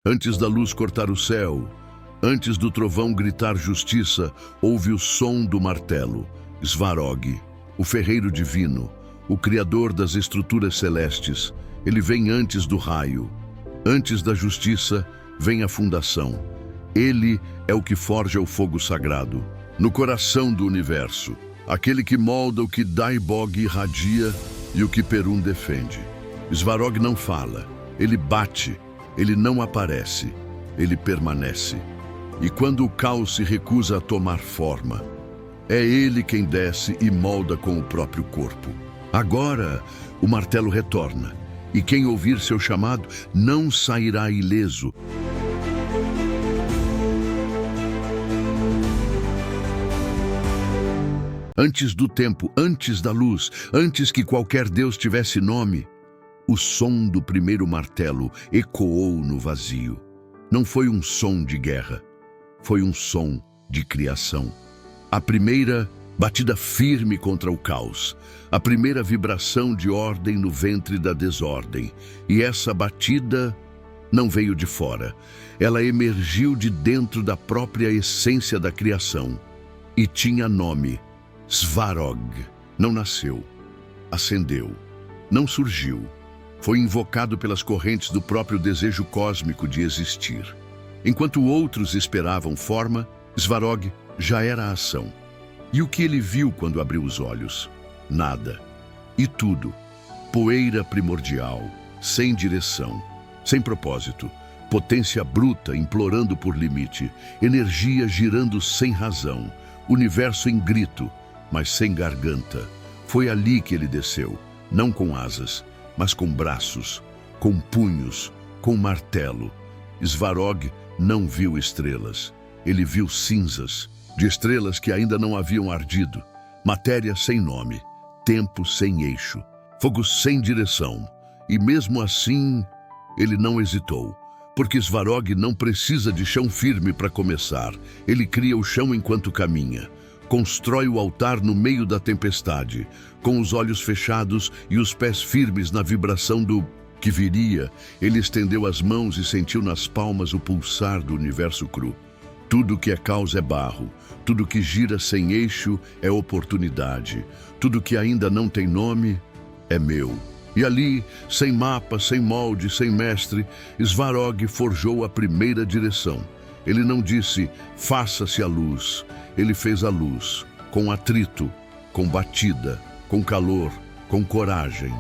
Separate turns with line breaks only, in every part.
Antes da luz cortar o céu, antes do trovão gritar justiça, houve o som do martelo. Svarog, o ferreiro divino, o criador das estruturas celestes, ele vem antes do raio. Antes da justiça, vem a fundação. Ele é o que forja o fogo sagrado, no coração do universo, aquele que molda o que Daibog irradia e o que Perun defende. Svarog não fala, ele bate, ele não aparece, ele permanece. E quando o caos se recusa a tomar forma, é ele quem desce e molda com o próprio corpo. Agora, o martelo retorna, e quem ouvir seu chamado não sairá ileso. Antes do tempo, antes da luz, antes que qualquer deus tivesse nome, o som do primeiro martelo ecoou no vazio. Não foi um som de guerra, foi um som de criação. A primeira batida firme contra o caos, a primeira vibração de ordem no ventre da desordem. E essa batida não veio de fora, ela emergiu de dentro da própria essência da criação. E tinha nome. Svarog não nasceu, ascendeu, não surgiu. Foi invocado pelas correntes do próprio desejo cósmico de existir. Enquanto outros esperavam forma, Svarog já era a ação. E o que ele viu quando abriu os olhos? Nada. E tudo. Poeira primordial, sem direção, sem propósito. Potência bruta implorando por limite. Energia girando sem razão. Universo em grito, mas sem garganta. Foi ali que ele desceu, não com asas, mas com braços, com punhos, com martelo. Svarog não viu estrelas, ele viu cinzas, de estrelas que ainda não haviam ardido, matéria sem nome, tempo sem eixo, fogo sem direção. E mesmo assim, ele não hesitou, porque Svarog não precisa de chão firme para começar, ele cria o chão enquanto caminha. Constrói o altar no meio da tempestade, com os olhos fechados e os pés firmes na vibração do que viria. Ele estendeu as mãos e sentiu nas palmas o pulsar do universo cru. Tudo que é caos é barro, tudo que gira sem eixo é oportunidade, tudo que ainda não tem nome é meu. E ali, sem mapa, sem molde, sem mestre, Svarog forjou a primeira direção. Ele não disse, faça-se a luz. Ele fez a luz, com atrito, com batida, com calor, com coragem.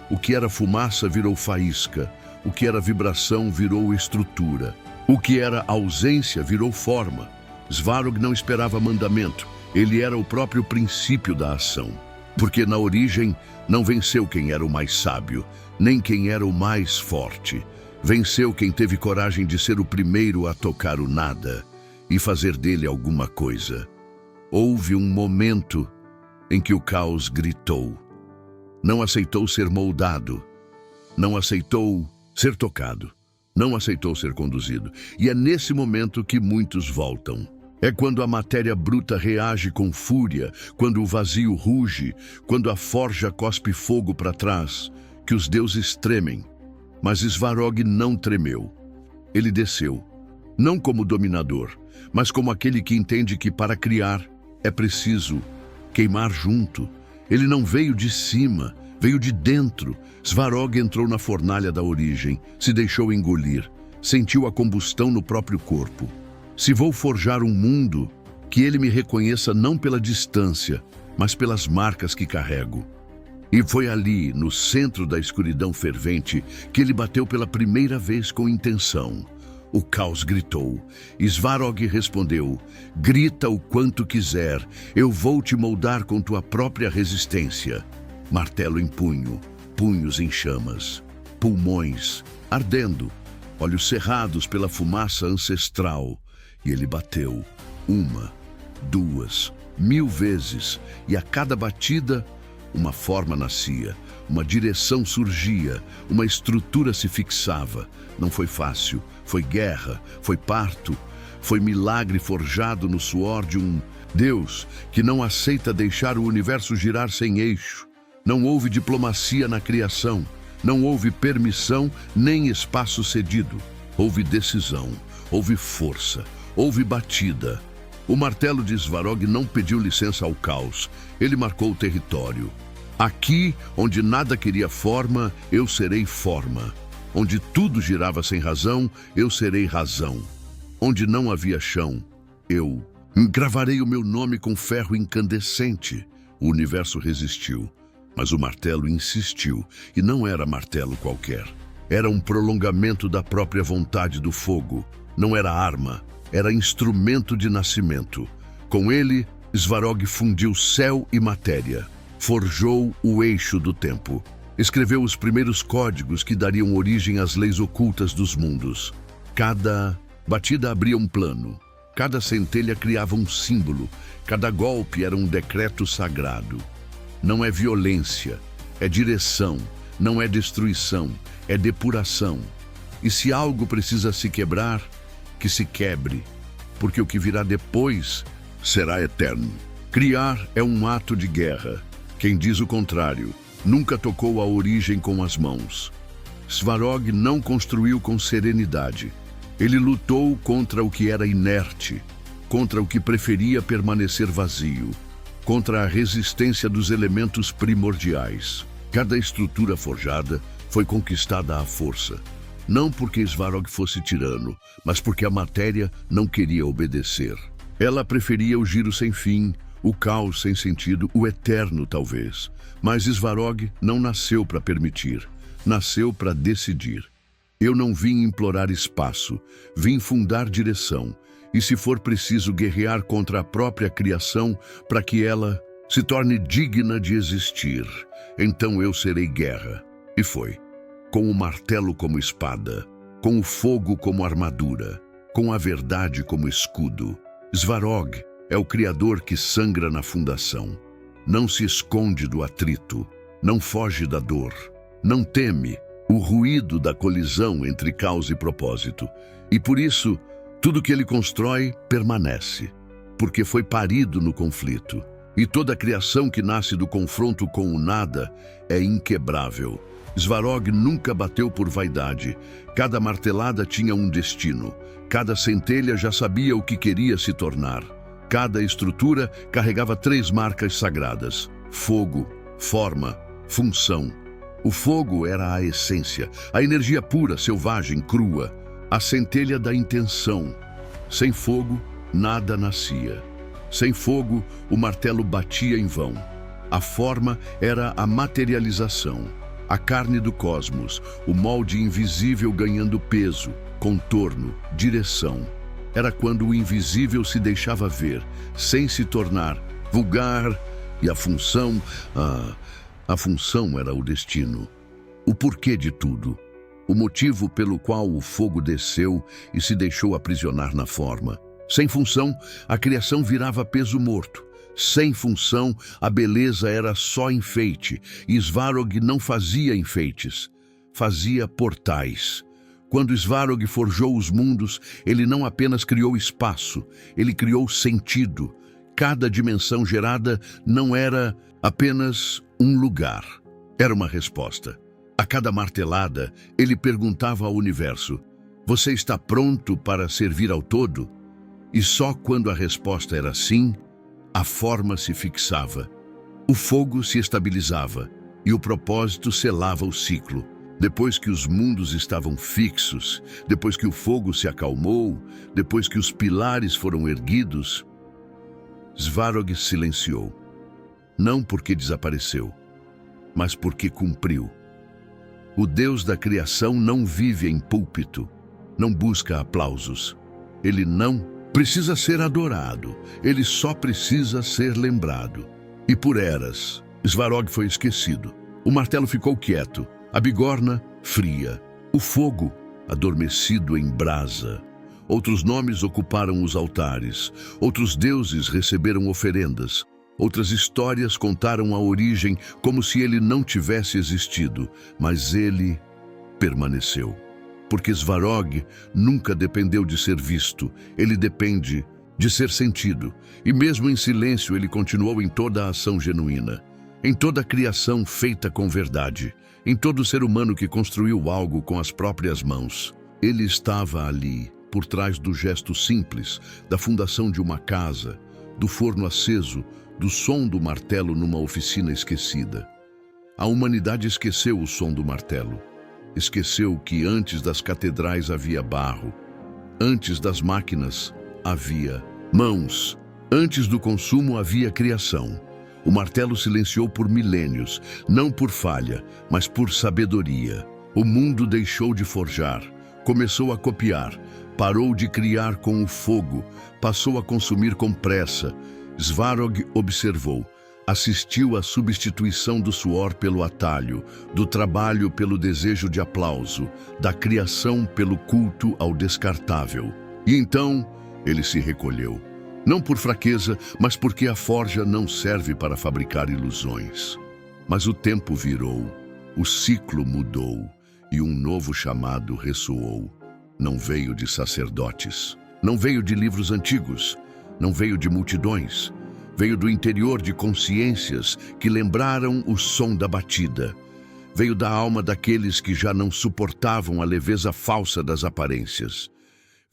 O que era fumaça virou faísca, o que era vibração virou estrutura, o que era ausência virou forma. Svarog não esperava mandamento, ele era o próprio princípio da ação. Porque na origem não venceu quem era o mais sábio, nem quem era o mais forte. Venceu quem teve coragem de ser o primeiro a tocar o nada e fazer dele alguma coisa. Houve um momento em que o caos gritou. Não aceitou ser moldado, não aceitou ser tocado, não aceitou ser conduzido. E é nesse momento que muitos voltam. É quando a matéria bruta reage com fúria, quando o vazio ruge, quando a forja cospe fogo para trás, que os deuses tremem. Mas Svarog não tremeu. Ele desceu, não como dominador, mas como aquele que entende que para criar é preciso queimar junto. Ele não veio de cima, veio de dentro. Svarog entrou na fornalha da origem, se deixou engolir, sentiu a combustão no próprio corpo. Se vou forjar um mundo, que ele me reconheça não pela distância, mas pelas marcas que carrego. E foi ali, no centro da escuridão fervente, que ele bateu pela primeira vez com intenção. O caos gritou. Svarog respondeu, grita o quanto quiser, eu vou te moldar com tua própria resistência. Martelo em punho, punhos em chamas, pulmões ardendo, olhos cerrados pela fumaça ancestral. E ele bateu, 1, 2, 1000 vezes, e a cada batida, uma forma nascia, uma direção surgia, uma estrutura se fixava. Não foi fácil, foi guerra, foi parto, foi milagre forjado no suor de um Deus que não aceita deixar o universo girar sem eixo. Não houve diplomacia na criação, não houve permissão nem espaço cedido. Houve decisão, houve força, houve batida. O martelo de Svarog não pediu licença ao caos, ele marcou o território. Aqui, onde nada queria forma, eu serei forma. Onde tudo girava sem razão, eu serei razão. Onde não havia chão, eu gravarei o meu nome com ferro incandescente. O universo resistiu, mas o martelo insistiu, e não era martelo qualquer. Era um prolongamento da própria vontade do fogo. Não era arma, era instrumento de nascimento. Com ele, Svarog fundiu céu e matéria, forjou o eixo do tempo. Escreveu os primeiros códigos que dariam origem às leis ocultas dos mundos. Cada batida abria um plano, cada centelha criava um símbolo, cada golpe era um decreto sagrado. Não é violência, é direção, não é destruição, é depuração. E se algo precisa se quebrar, que se quebre, porque o que virá depois será eterno. Criar é um ato de guerra. Quem diz o contrário nunca tocou a origem com as mãos. Svarog não construiu com serenidade. Ele lutou contra o que era inerte, contra o que preferia permanecer vazio, contra a resistência dos elementos primordiais. Cada estrutura forjada foi conquistada à força. Não porque Svarog fosse tirano, mas porque a matéria não queria obedecer. Ela preferia o giro sem fim, o caos sem sentido, o eterno talvez. Mas Svarog não nasceu para permitir, nasceu para decidir. Eu não vim implorar espaço, vim fundar direção, e se for preciso guerrear contra a própria criação para que ela se torne digna de existir, então eu serei guerra. E foi. Com o martelo como espada, com o fogo como armadura, com a verdade como escudo. Svarog é o criador que sangra na fundação. Não se esconde do atrito, não foge da dor, não teme o ruído da colisão entre causa e propósito. E por isso, tudo que ele constrói permanece, porque foi parido no conflito. E toda a criação que nasce do confronto com o nada é inquebrável. Svarog nunca bateu por vaidade. Cada martelada tinha um destino. Cada centelha já sabia o que queria se tornar. Cada estrutura carregava 3 marcas sagradas: fogo, forma, função. O fogo era a essência, a energia pura, selvagem, crua, a centelha da intenção. Sem fogo, nada nascia. Sem fogo, o martelo batia em vão. A forma era a materialização, a carne do cosmos, o molde invisível ganhando peso, contorno, direção. Era quando o invisível se deixava ver, sem se tornar vulgar, e a função era o destino. O porquê de tudo, o motivo pelo qual o fogo desceu e se deixou aprisionar na forma. Sem função, a criação virava peso morto. Sem função, a beleza era só enfeite, e Svarog não fazia enfeites, fazia portais. Quando Svarog forjou os mundos, ele não apenas criou espaço, ele criou sentido. Cada dimensão gerada não era apenas um lugar, era uma resposta. A cada martelada, ele perguntava ao universo: você está pronto para servir ao todo? E só quando a resposta era sim, a forma se fixava. O fogo se estabilizava e o propósito selava o ciclo. Depois que os mundos estavam fixos, depois que o fogo se acalmou, depois que os pilares foram erguidos, Svarog silenciou. Não porque desapareceu, mas porque cumpriu. O Deus da criação não vive em púlpito, não busca aplausos. Ele não precisa ser adorado, ele só precisa ser lembrado. E por eras, Svarog foi esquecido. O martelo ficou quieto. A bigorna, fria. O fogo, adormecido em brasa. Outros nomes ocuparam os altares. Outros deuses receberam oferendas. Outras histórias contaram a origem como se ele não tivesse existido. Mas ele permaneceu. Porque Svarog nunca dependeu de ser visto. Ele depende de ser sentido. E mesmo em silêncio, ele continuou em toda a ação genuína. Em toda a criação feita com verdade. Em todo ser humano que construiu algo com as próprias mãos. Ele estava ali, por trás do gesto simples, da fundação de uma casa, do forno aceso, do som do martelo numa oficina esquecida. A humanidade esqueceu o som do martelo. Esqueceu que antes das catedrais havia barro. Antes das máquinas havia mãos. Antes do consumo havia criação. O martelo silenciou por milênios, não por falha, mas por sabedoria. O mundo deixou de forjar, começou a copiar, parou de criar com o fogo, passou a consumir com pressa. Svarog observou, assistiu à substituição do suor pelo atalho, do trabalho pelo desejo de aplauso, da criação pelo culto ao descartável. E então ele se recolheu. Não por fraqueza, mas porque a forja não serve para fabricar ilusões. Mas o tempo virou, o ciclo mudou e um novo chamado ressoou. Não veio de sacerdotes, não veio de livros antigos, não veio de multidões. Veio do interior de consciências que lembraram o som da batida. Veio da alma daqueles que já não suportavam a leveza falsa das aparências.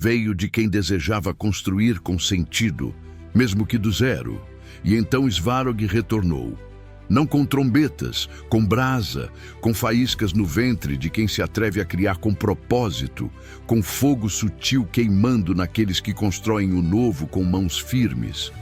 Veio de quem desejava construir com sentido, mesmo que do zero. E então Svarog retornou. Não com trombetas, com brasa, com faíscas no ventre de quem se atreve a criar com propósito, com fogo sutil queimando naqueles que constroem o novo com mãos firmes.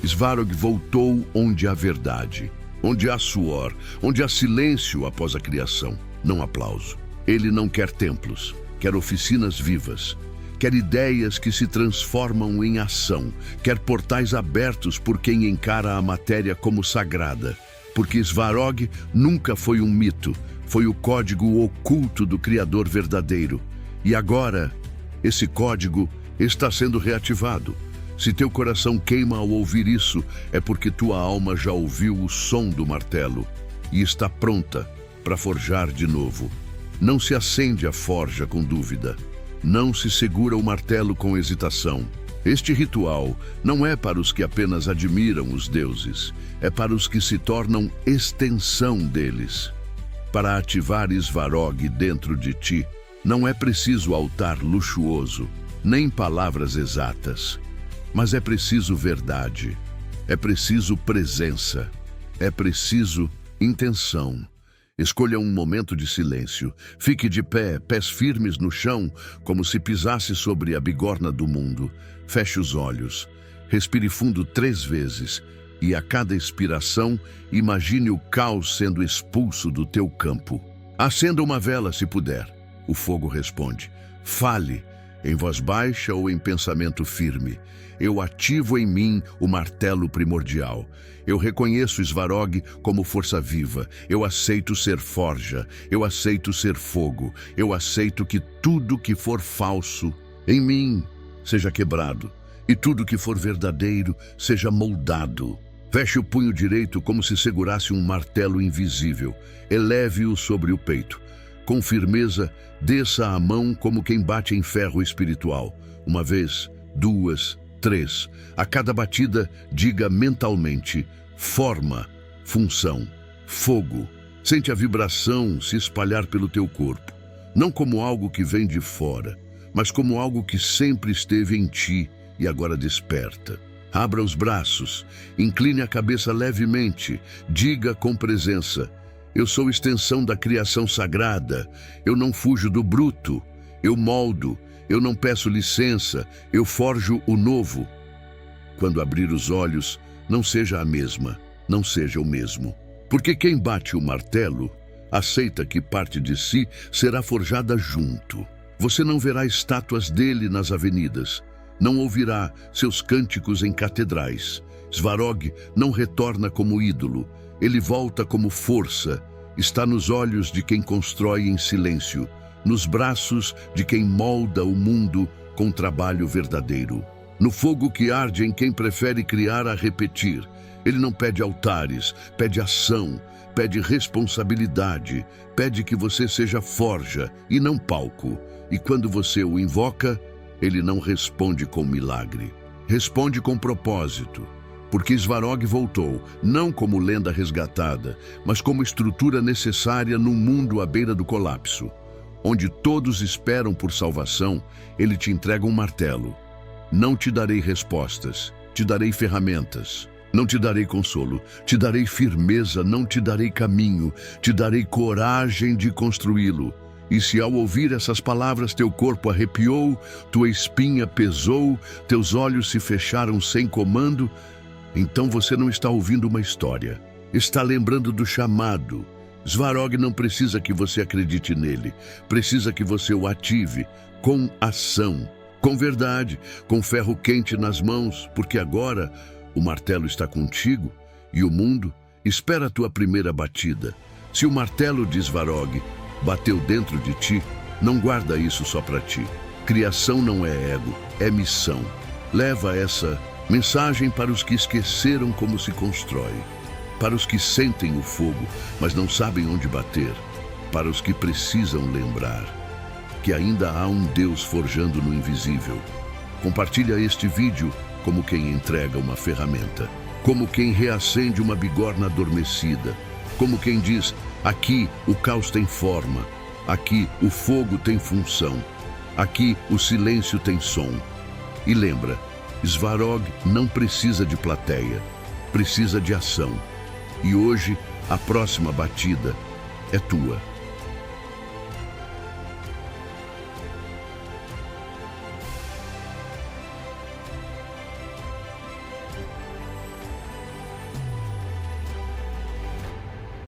Svarog voltou onde há verdade, onde há suor, onde há silêncio após a criação, não aplauso. Ele não quer templos, quer oficinas vivas. Quer ideias que se transformam em ação, quer portais abertos por quem encara a matéria como sagrada. Porque Svarog nunca foi um mito, foi o código oculto do Criador verdadeiro. E agora, esse código está sendo reativado. Se teu coração queima ao ouvir isso, é porque tua alma já ouviu o som do martelo e está pronta para forjar de novo. Não se acende a forja com dúvida. Não se segura o martelo com hesitação. Este ritual não é para os que apenas admiram os deuses, é para os que se tornam extensão deles. Para ativar Svarog dentro de ti, não é preciso altar luxuoso, nem palavras exatas, mas é preciso verdade, é preciso presença, é preciso intenção. Escolha um momento de silêncio. Fique de pé, pés firmes no chão, como se pisasse sobre a bigorna do mundo. Feche os olhos. Respire fundo 3 vezes. E a cada expiração, imagine o caos sendo expulso do teu campo. Acenda uma vela se puder. O fogo responde. Fale, em voz baixa ou em pensamento firme. Eu ativo em mim o martelo primordial. Eu reconheço Svarog como força viva. Eu aceito ser forja. Eu aceito ser fogo. Eu aceito que tudo que for falso em mim seja quebrado. E tudo que for verdadeiro seja moldado. Feche o punho direito como se segurasse um martelo invisível. Eleve-o sobre o peito. Com firmeza, desça a mão como quem bate em ferro espiritual. 1 vez, 2, 3. A cada batida, diga mentalmente: forma, função, fogo. Sente a vibração se espalhar pelo teu corpo. Não como algo que vem de fora, mas como algo que sempre esteve em ti e agora desperta. Abra os braços, incline a cabeça levemente, diga com presença: eu sou extensão da criação sagrada, eu não fujo do bruto, eu moldo, eu não peço licença, eu forjo o novo. Quando abrir os olhos, não seja a mesma, não seja o mesmo. Porque quem bate o martelo, aceita que parte de si será forjada junto. Você não verá estátuas dele nas avenidas, não ouvirá seus cânticos em catedrais. Svarog não retorna como ídolo, ele volta como força, está nos olhos de quem constrói em silêncio, nos braços de quem molda o mundo com trabalho verdadeiro. No fogo que arde em quem prefere criar a repetir. Ele não pede altares, pede ação, pede responsabilidade, pede que você seja forja e não palco. E quando você o invoca, ele não responde com milagre. Responde com propósito. Porque Svarog voltou, não como lenda resgatada, mas como estrutura necessária num mundo à beira do colapso. onde todos esperam por salvação, ele te entrega um martelo. Não te darei respostas, te darei ferramentas. Não te darei consolo, te darei firmeza, não te darei caminho, te darei coragem de construí-lo. E se ao ouvir essas palavras teu corpo arrepiou, tua espinha pesou, teus olhos se fecharam sem comando, então você não está ouvindo uma história, está lembrando do chamado. Svarog não precisa que você acredite nele, precisa que você o ative com ação, com verdade, com ferro quente nas mãos, porque agora o martelo está contigo e o mundo espera a tua primeira batida. Se o martelo de Svarog bateu dentro de ti, não guarda isso só para ti. Criação não é ego, é missão. Leva essa mensagem para os que esqueceram como se constrói, para os que sentem o fogo, mas não sabem onde bater, para os que precisam lembrar que ainda há um Deus forjando no invisível. Compartilha este vídeo como quem entrega uma ferramenta, como quem reacende uma bigorna adormecida, como quem diz: aqui o caos tem forma, aqui o fogo tem função, aqui o silêncio tem som. E lembra, Svarog não precisa de plateia, precisa de ação. E hoje a próxima batida é tua.